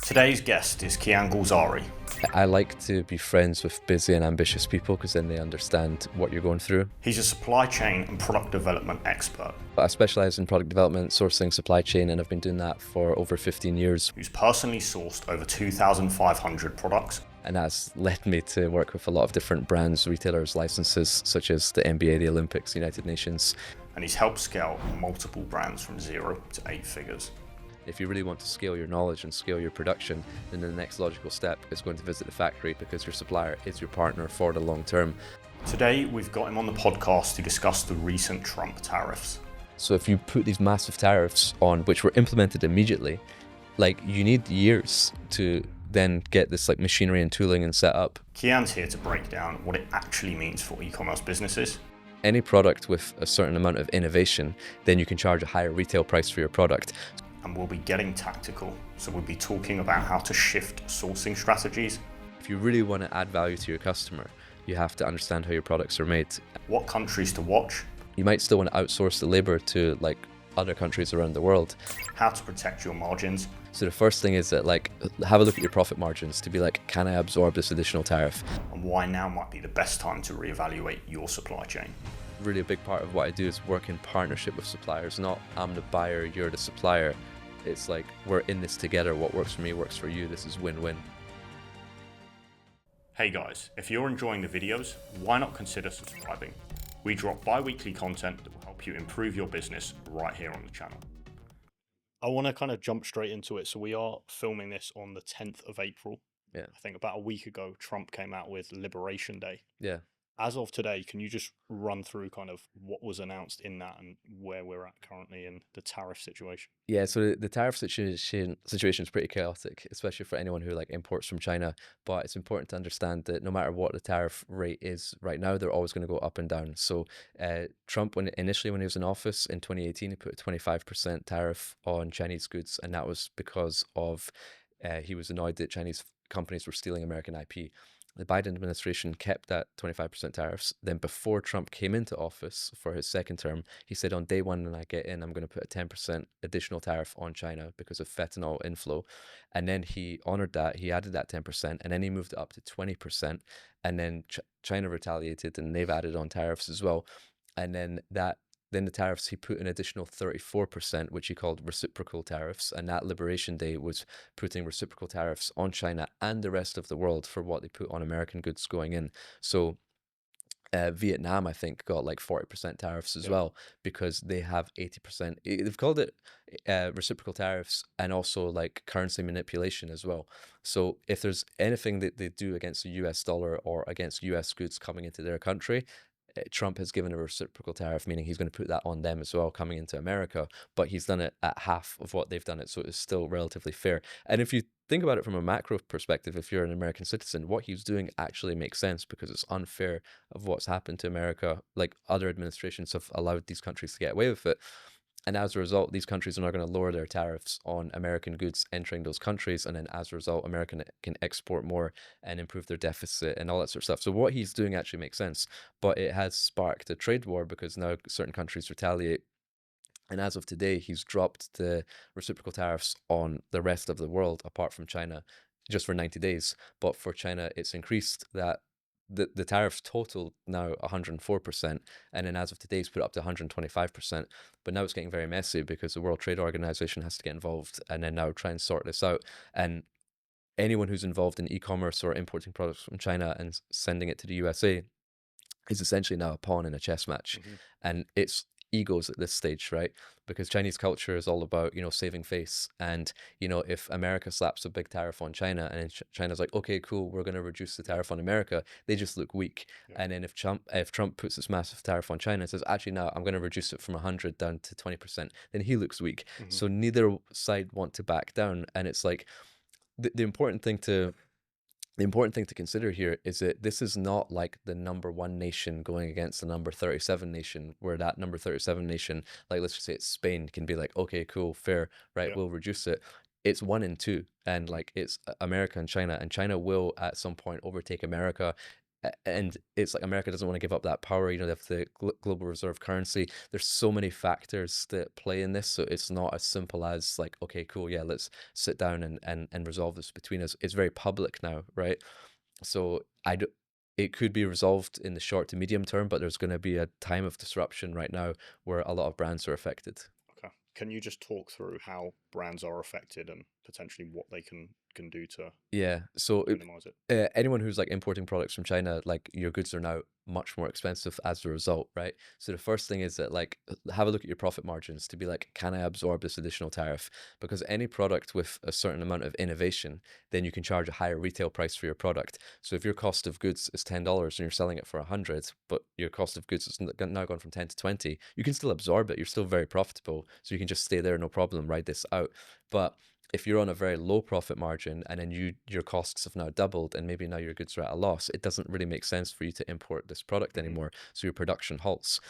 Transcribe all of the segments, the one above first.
Today's guest is Kian Golzari. I like to be friends with busy and ambitious people because then they understand what you're going through. He's a supply chain and product development expert I specialize in product development, sourcing, supply chain, and I've been doing that for over 15 years. who's personally sourced over 2,500 products. And that's led me to work with a lot of different brands, retailers, licenses, such as the NBA, the Olympics, United Nations. And he's helped scale multiple brands from 0 to 8 figures. If you really want to scale your knowledge and scale your production, then the next logical step is going to visit the factory because your supplier is your partner for the long term. Today, we've got him on the podcast to discuss the recent Trump tariffs. So if you put these massive tariffs on, which were implemented immediately, like you need years to then get this like machinery and tooling and set up. Kian's here to break down what it actually means for e-commerce businesses. Any product with a certain amount of innovation, then you can charge a higher retail price for your product. And we'll be getting tactical. So we'll be talking about how to shift sourcing strategies, If you really want to add value to your customer, you have to understand how your products are made. what countries to watch, You might still want to outsource the labor to like other countries around the world. how to protect your margins, So the first thing is that like have a look at your profit margins to be like, can I absorb this additional tariff? and why now might be the best time to reevaluate your supply chain. Really a big part of what I do is work in partnership with suppliers, not I'm the buyer, you're the supplier. It's like we're in this together. What works for me works for you. This is win-win. Hey guys, if you're enjoying the videos, why not consider subscribing? We drop bi-weekly content that will help you improve your business right here on the channel. I want to kind of jump straight into it. So we are filming this on the 10th of April. Yeah. I think about a week ago, Trump came out with Liberation Day. Yeah. As of today, can you just run through kind of what was announced in that and where we're at currently in the tariff situation? Yeah, so the tariff situation is pretty chaotic, especially for anyone who like imports from China. But it's important to understand that no matter what the tariff rate is right now, they're always going to go up and down. So Trump, when he was in office in 2018, he put a 25% tariff on Chinese goods, and that was because of he was annoyed that Chinese companies were stealing American IP. The Biden administration kept that 25% tariffs. Then before Trump came into office for his second term, he said on day one when I get in, I'm going to put a 10% additional tariff on China because of fentanyl inflow. And then he honored that. He added that 10% and then he moved it up to 20%. And then China retaliated and they've added on tariffs as well. And then the tariffs, he put an additional 34%, which he called reciprocal tariffs. And that Liberation Day was putting reciprocal tariffs on China and the rest of the world for what they put on American goods going in. So Vietnam, I think, got like 40% tariffs as well because they have 80%. They've called it reciprocal tariffs and also like currency manipulation as well. So if there's anything that they do against the US dollar or against US goods coming into their country, Trump has given a reciprocal tariff, meaning he's going to put that on them as well coming into America, but he's done it at half of what they've done it, so it's still relatively fair. And if you think about it from a macro perspective, if you're an American citizen, what he's doing actually makes sense because it's unfair of what's happened to America. Like other administrations have allowed these countries to get away with it. And as a result, these countries are now going to lower their tariffs on American goods entering those countries. And then as a result, America can export more and improve their deficit and all that sort of stuff. So what he's doing actually makes sense. But it has sparked a trade war because now certain countries retaliate. And as of today, he's dropped the reciprocal tariffs on the rest of the world, apart from China, just for 90 days. But for China, it's increased that the tariffs total now 104%, and then as of today, it's put up to 125%. But now it's getting very messy because the World Trade Organization has to get involved and then now try and sort this out. And anyone who's involved in e-commerce or importing products from China and sending it to the USA is essentially now a pawn in a chess match. And it's egos at this stage, right? Because Chinese culture is all about, saving face. And, if America slaps a big tariff on China and China's like, okay, cool, we're going to reduce the tariff on America, they just look weak. And then if Trump puts this massive tariff on China and says, actually, no, I'm going to reduce it from 100 down to 20%, then he looks weak. So neither side want to back down. And it's like the important thing to consider here is that this is not like the number one nation going against the number 37 nation, where that number 37 nation, like let's just say it's Spain, can be like, okay, cool, fair, right, we'll reduce it. It's 1 and 2, and like it's America and China will at some point overtake America. And it's like America doesn't want to give up that power. You know, they have the global reserve currency. There's so many factors that play in this, so it's not as simple as like, okay, cool, yeah, let's sit down and resolve this between us. It's very public now, right? So it could be resolved in the short to medium term, but there's going to be a time of disruption right now where a lot of brands are affected. Okay. Can you just talk through how brands are affected and potentially what they can do to Yeah. So minimize it? anyone who's like importing products from China, like your goods are now much more expensive as a result, right? So the first thing is that like have a look at your profit margins to be like, can I absorb this additional tariff? Because any product with a certain amount of innovation, then you can charge a higher retail price for your product. So if your cost of goods is $10 and you're selling it for 100, but your cost of goods is now gone from 10 to 20, you can still absorb it. You're still very profitable. So you can just stay there, no problem, ride this out. But if you're on a very low profit margin and then your costs have now doubled and maybe now your goods are at a loss, it doesn't really make sense for you to import this product anymore. So your production halts.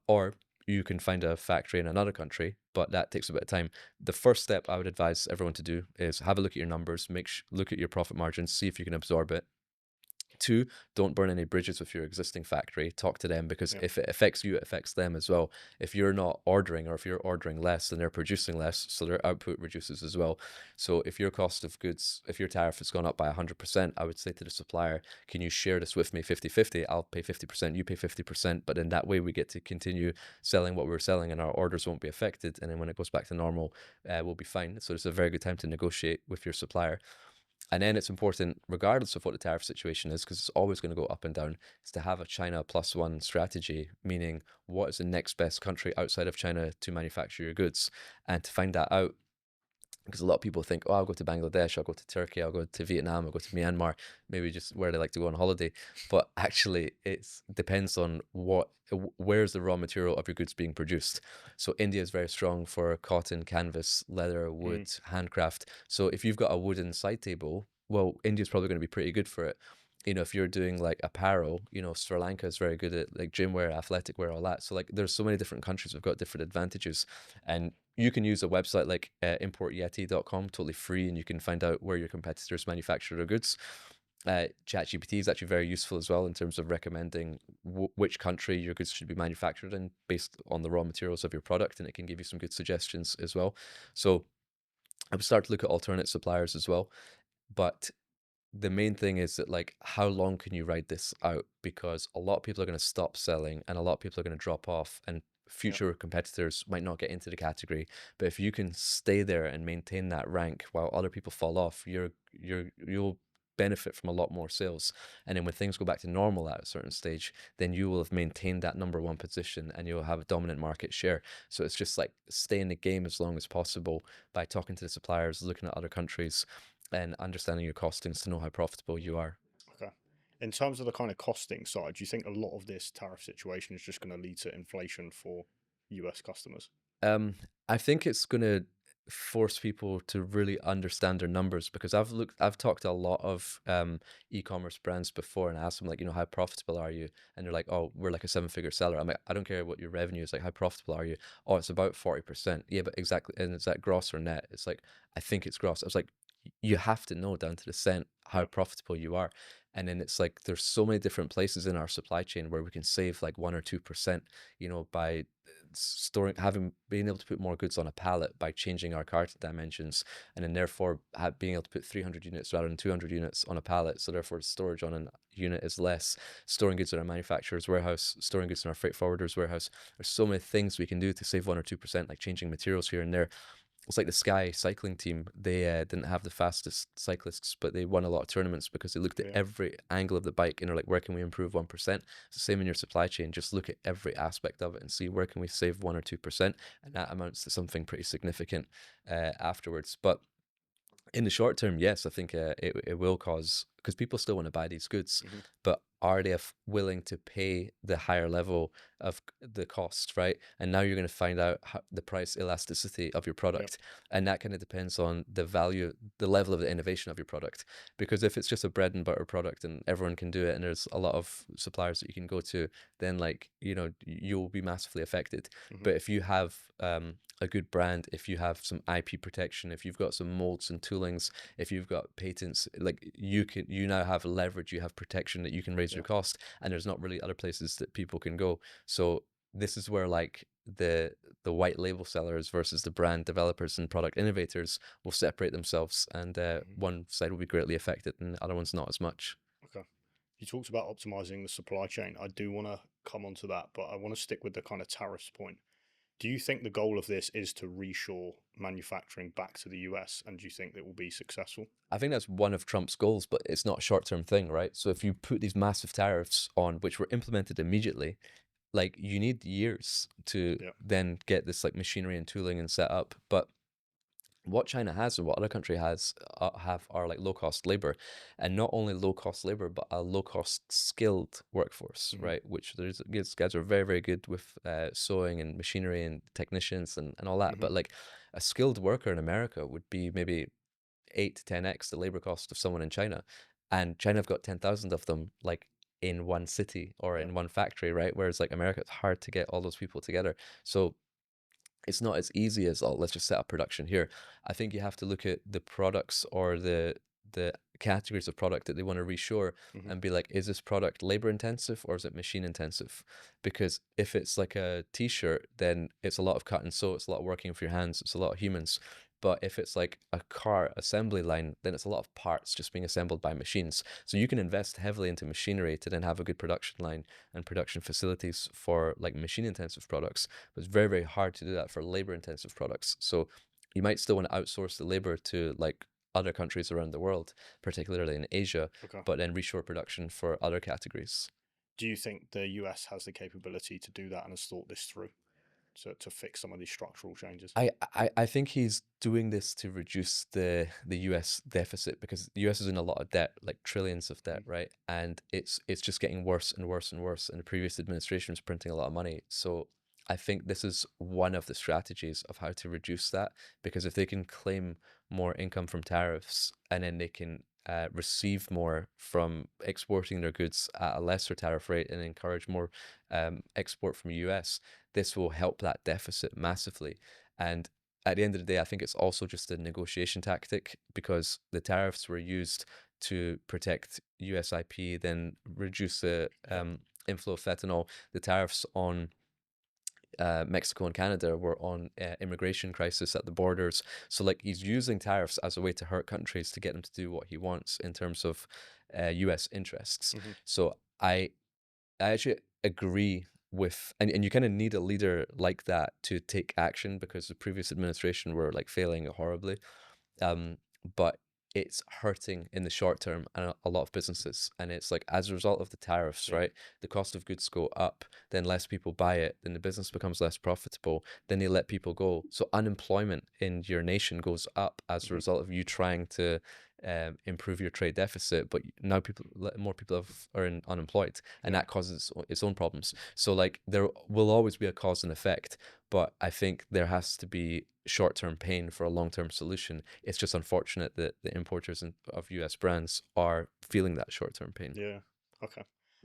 Or you can find a factory in another country, but that takes a bit of time. The first step I would advise everyone to do is have a look at your numbers, look at your profit margins, see if you can absorb it. Two, don't burn any bridges with your existing factory. Talk to them, because Yeah. if it affects you, it affects them as well. If you're not ordering, or if you're ordering less, then they're producing less, so their output reduces as well. So if your cost of goods, if your tariff has gone up by 100%, I would say to the supplier, can you share this with me 50-50? I'll pay 50%, you pay 50%, but in that way we get to continue selling what we're selling and our orders won't be affected. And then when it goes back to normal, we'll be fine. So it's a very good time to negotiate with your supplier. And then it's important, regardless of what the tariff situation is, because it's always going to go up and down, is to have a China+1 strategy, meaning what is the next best country outside of China to manufacture your goods. And to find that out, because a lot of people think, oh, I'll go to Bangladesh, I'll go to Turkey, I'll go to Vietnam, I'll go to Myanmar, maybe just where they like to go on holiday. But actually, it depends on where's the raw material of your goods being produced. So India is very strong for cotton, canvas, leather, wood, handcraft. So if you've got a wooden side table, well, India's probably going to be pretty good for it. You know, if you're doing like apparel, you know, Sri Lanka is very good at like gym wear, athletic wear, all that. So like there's so many different countries that have got different advantages. And you can use a website like ImportYeti.com, totally free, and you can find out where your competitors manufacture their goods. ChatGPT is actually very useful as well in terms of recommending which country your goods should be manufactured in based on the raw materials of your product, and it can give you some good suggestions as well. So I would start to look at alternate suppliers as well. But the main thing is that, like, how long can you ride this out? Because a lot of people are going to stop selling and a lot of people are going to drop off, and Yeah. future competitors might not get into the category. But if you can stay there and maintain that rank while other people fall off, you'll benefit from a lot more sales. And then when things go back to normal at a certain stage, then you will have maintained that number one position and you'll have a dominant market share. So it's just like stay in the game as long as possible by talking to the suppliers, looking at other countries, and understanding your costings to know how profitable you are. Okay. In terms of the kind of costing side, do you think a lot of this tariff situation is just going to lead to inflation for US customers? I think it's going to force people to really understand their numbers, because I've talked to a lot of e-commerce brands before and asked them, like, you know, how profitable are you? And they're like, oh, we're like a seven-figure seller. I'm like, I don't care what your revenue is, like, how profitable are you? Oh, it's about 40%. Yeah, but exactly, and is that gross or net? It's like, I think it's gross. I was like, you have to know down to the cent how Yeah. profitable you are. And then it's like there's so many different places in our supply chain where we can save like 1 or 2%, you know, by being able to put more goods on a pallet by changing our carton dimensions, and then therefore being able to put 300 units rather than 200 units on a pallet. So therefore storage on a unit is less. Storing goods in our manufacturer's warehouse, storing goods in our freight forwarder's warehouse. There's so many things we can do to save 1 or 2%, like changing materials here and there. It's like the Sky cycling team. They didn't have the fastest cyclists, but they won a lot of tournaments because they looked at Yeah. every angle of the bike and they're like, where can we improve 1%? It's the same in your supply chain. Just look at every aspect of it and see where can we save 1 or 2%, and that amounts to something pretty significant afterwards. But in the short term, yes, I think it will cause, because people still want to buy these goods, but are they willing to pay the higher level of the cost, right? And now you're going to find out the price elasticity of your product. And that kind of depends on the value, the level of the innovation of your product. Because if it's just a bread and butter product and everyone can do it and there's a lot of suppliers that you can go to, then, like, you know, you'll be massively affected. But if you have a good brand, if you have some IP protection, if you've got some molds and toolings, if you've got patents, like you now have leverage, you have protection that you can raise Yeah. your cost, and there's not really other places that people can go. So this is where like the white label sellers versus the brand developers and product innovators will separate themselves, and Mhm. one side will be greatly affected and the other one's not as much. Okay. You talked about optimizing the supply chain. I do want to come onto that, but I want to stick with the kind of tariffs point. Do you think the goal of this is to reshore manufacturing back to the US, and do you think it will be successful? I think that's one of Trump's goals, but it's not a short-term thing, right? So if you put these massive tariffs on, which were implemented immediately, like you need years to Yeah. then get this like machinery and tooling and set up. But what China has and what other country has have are like low cost labor, and not only low cost labor, but a low cost skilled workforce, Hmm. right? Which these guys are very, very good with sewing and machinery and technicians and all that. Hmm. But like a skilled worker in America would be maybe 8 to 10x the labor cost of someone in China. And China have got 10,000 of them like in one city or Yeah. in one factory, right? Whereas like America, it's hard to get all those people together. So it's not as easy as, oh, let's just set up production here. I think you have to look at the products or the categories of product that they want to reshore Hmm. and be like, is this product labor intensive or is it machine intensive? Because if it's like a t-shirt, then it's a lot of cut and sew, it's a lot of working with your hands, it's a lot of humans. But if it's like a car assembly line, then it's a lot of parts just being assembled by machines. So you can invest heavily into machinery to then have a good production line and production facilities for like machine intensive products, but it's very, very hard to do that for labor intensive products. So you might still want to outsource the labor to like other countries around the world, particularly in Asia, Okay. but then reshore production for other categories. Do you think the US has the capability to do that and has thought this through to fix some of these structural changes? I think he's doing this to reduce the US deficit, because the US is in a lot of debt, like trillions of debt, Hmm. right? And it's just getting worse and worse and worse. And the previous administration was printing a lot of money. So I think this is one of the strategies of how to reduce that, because if they can claim more income from tariffs and then they can receive more from exporting their goods at a lesser tariff rate and encourage more export from US, this will help that deficit massively. And at the end of the day, I think it's also just a negotiation tactic, because the tariffs were used to protect US IP, then reduce the Yeah. inflow of fentanyl. The tariffs on Mexico and Canada were on immigration crisis at the borders. So like he's using tariffs as a way to hurt countries to get them to do what he wants in terms of US interests. Hmm. So I actually agree with, and you kind of need a leader like that to take action, because the previous administration were like failing horribly. Um, but it's hurting in the short term and a lot of businesses. And it's like, as a result of the tariffs, Yeah. right? The cost of goods go up, then less people buy it, then the business becomes less profitable, then they let people go. So unemployment in your nation goes up as a Hmm. result of you trying to improve your trade deficit, but now more people are unemployed, and Yeah. that causes its own problems. So like there will always be a cause and effect, but I think there has to be short-term pain for a long-term solution. It's just unfortunate that the importers of US brands are feeling that short-term pain. Yeah. Okay.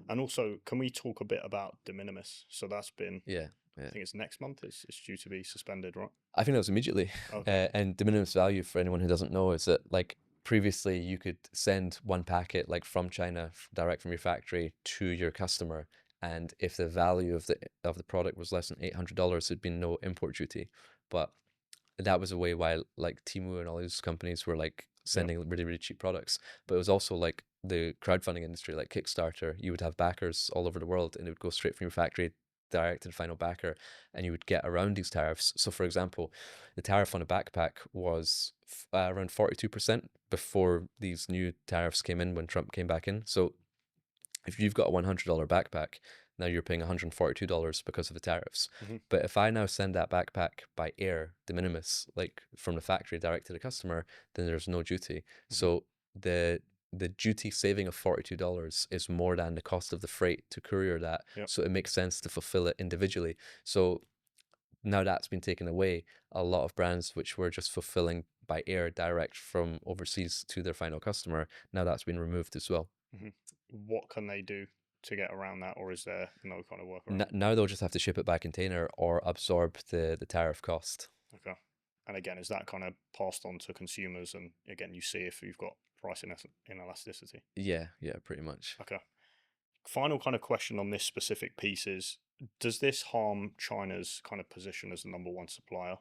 And also, can we talk a bit about de minimis? So that's been, Yeah, I yeah. think it's next month. It's due to be suspended, right? I think that was immediately. Okay. And de minimis value, for anyone who doesn't know, is that like previously you could send one packet like from China direct from your factory to your customer, and if the value of the product was less than $800, there'd be no import duty. But that was a way why like Timu and all these companies were like Yeah. sending really, really cheap products. But it was also like the crowdfunding industry, like Kickstarter. You would have backers all over the world, and it would go straight from your factory direct to the final backer, and you would get around these tariffs. So for example, the tariff on a backpack was around 42% before these new tariffs came in when Trump came back in. So if you've got a $100 backpack, now you're paying $142 because of the tariffs. Hmm. But if I now send that backpack by air, de minimis, like from the factory direct to the customer, then there's no duty. Hmm. So the duty saving of $42 is more than the cost of the freight to courier that. Yeah. So it makes sense to fulfill it individually. So now that's been taken away. A lot of brands which were just fulfilling by air direct from overseas to their final customer, now that's been removed as well. Hmm. What can they do to get around that, or is there no kind of workaround? Now they'll just have to ship it by container or absorb the tariff cost. Okay. And again, is that kind of passed on to consumers? And again, you see if you've got price inelasticity. Yeah, yeah, pretty much. Okay. Final kind of question on this specific piece is, does this harm China's kind of position as the number one supplier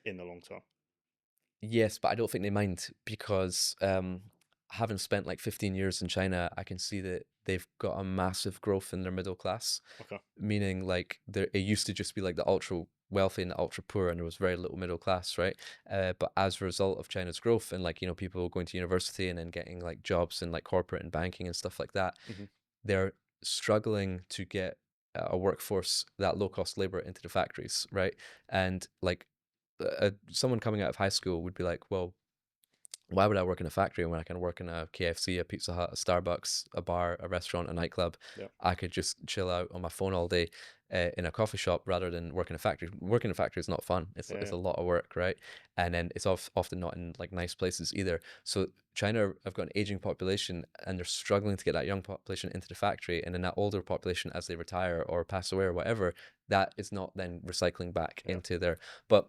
in the long term? Yes, but I don't think they mind because having spent like 15 years in China, I can see that they've got a massive growth in their middle class, Okay. meaning like there it used to just be like the ultra wealthy and the ultra poor, and there was very little middle class, right? But as a result of China's growth and like people going to university and then getting like jobs in like corporate and banking and stuff like that, Hmm. they're struggling to get a workforce, that low cost labor into the factories, right? And like someone coming out of high school would be like, well, why would I work in a factory when I can work in a KFC, a Pizza Hut, a Starbucks, a bar, a restaurant, a nightclub? Yeah. I could just chill out on my phone all day in a coffee shop rather than work in a factory. Working in a factory is not fun. It's Yeah. a lot of work, right? And then it's often not in like nice places either. So China have got an aging population and they're struggling to get that young population into the factory, and then that older population, as they retire or pass away or whatever, that is not then recycling back Yeah. into there. But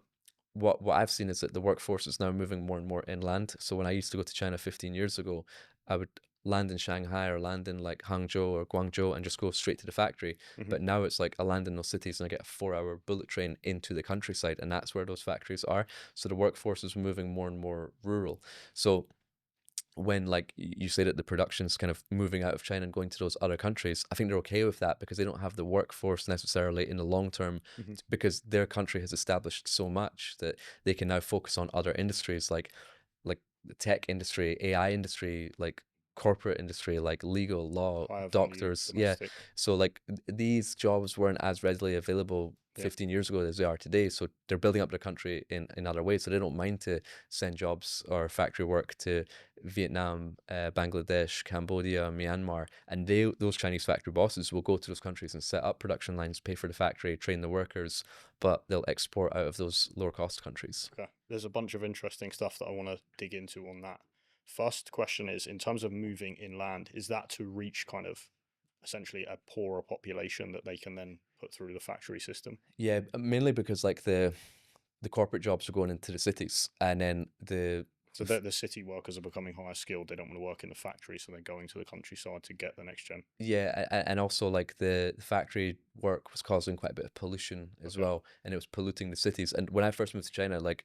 what I've seen is that the workforce is now moving more and more inland. So when I used to go to China 15 years ago, I would land in Shanghai or land in like Hangzhou or Guangzhou and just go straight to the factory. Hmm. But now it's like I land in those cities and I get a 4 hour bullet train into the countryside, and that's where those factories are. So the workforce is moving more and more rural. So when like you say that the production's kind of moving out of China and going to those other countries, I think they're okay with that because they don't have the workforce necessarily in the long term, Hmm. because their country has established so much that they can now focus on other industries like the tech industry, AI industry, like corporate industry, like legal, law, Higher value doctors. Yeah. domestic. So like these jobs weren't as readily available Yeah. 15 years ago as they are today. So they're building up their country in other ways. So they don't mind to send jobs or factory work to Vietnam, Bangladesh, Cambodia, Myanmar, and those Chinese factory bosses will go to those countries and set up production lines, pay for the factory, train the workers, but they'll export out of those lower cost countries. Okay. There's a bunch of interesting stuff that I want to dig into on that. First question is, in terms of moving inland, is that to reach kind of essentially a poorer population that they can then put through the factory system? Yeah, mainly because like the corporate jobs are going into the cities, and then So that the city workers are becoming higher skilled. They don't want to work in the factory, so they're going to the countryside to get the next gen. yeah, and also like the factory work was causing quite a bit of pollution as Okay. well, and it was polluting the cities. And when I first moved to China, like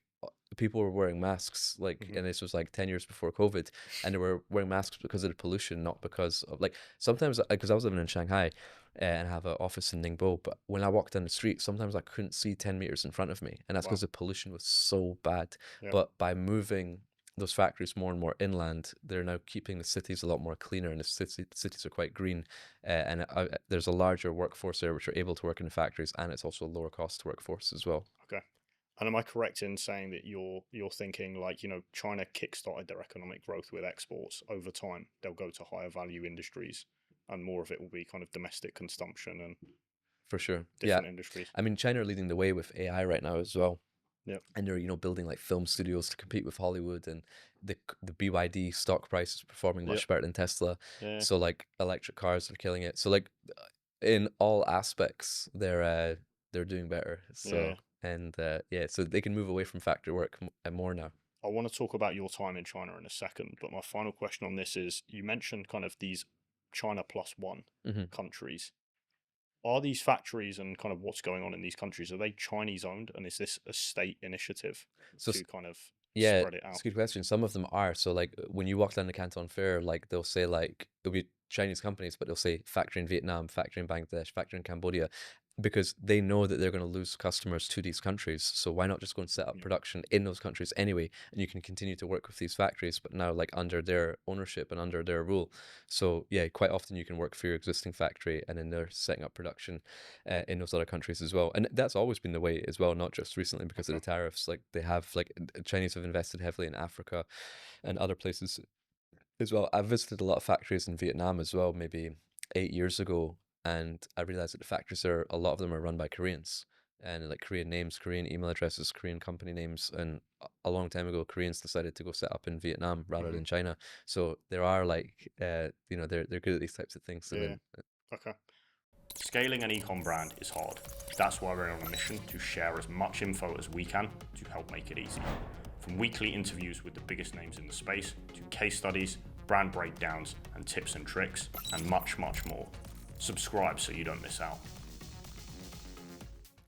people were wearing masks, like, Hmm. and this was like 10 years before COVID, and they were wearing masks because of the pollution, not because of like sometimes because I was living in Shanghai and have an office in Ningbo, but when I walked down the street, sometimes I couldn't see 10 meters in front of me, and that's because Wow. the pollution was so bad. Yeah. But by moving those factories more and more inland, they're now keeping the cities a lot more cleaner, and the cities are quite green. And there's a larger workforce there, which are able to work in the factories, and it's also a lower cost workforce as well. Okay. And am I correct in saying that you're thinking like, China kickstarted their economic growth with exports over time? They'll go to higher value industries and more of it will be kind of domestic consumption and For sure. Yeah. different industries. I mean, China are leading the way with AI right now as well. Yeah. And they're building like film studios to compete with Hollywood, and the BYD stock price is performing Yeah. much better than Tesla. Yeah. So like electric cars are killing it. So like in all aspects, they're doing better. Yeah. So and yeah, so they can move away from factory work more now. I want to talk about your time in China in a second, but my final question on this is you mentioned kind of these China+1 Hmm. countries. Are these factories and kind of what's going on in these countries, are they Chinese owned? And is this a state initiative So to kind of yeah, spread it it's out? a good question. Some of them are. So like when you walk down the Canton Fair, like they'll say like it'll be Chinese companies, but they'll say factory in Vietnam, factory in Bangladesh, factory in Cambodia, because they know that they're going to lose customers to these countries. So why not just go and set up Yeah. production in those countries anyway, and you can continue to work with these factories, but now like under their ownership and under their rule. So yeah, quite often you can work for your existing factory, and then they're setting up production in those other countries as well. And that's always been the way as well, not just recently because of Okay. the tariffs. Like they have like Chinese have invested heavily in Africa and other places as well. I've visited a lot of factories in Vietnam as well, maybe 8 years ago, and I realized that the factories are a lot of them are run by Koreans, and like Korean names, Korean email addresses, Korean company names. And a long time ago, Koreans decided to go set up in Vietnam rather Hmm. than China. So there are like they're good at these types of things. And Yeah. then Okay. Scaling an ecom brand is hard. That's why we're on a mission to share as much info as we can to help make it easy. From weekly interviews with the biggest names in the space, to case studies, brand breakdowns, and tips and tricks, and much, much more. Subscribe so you don't miss out.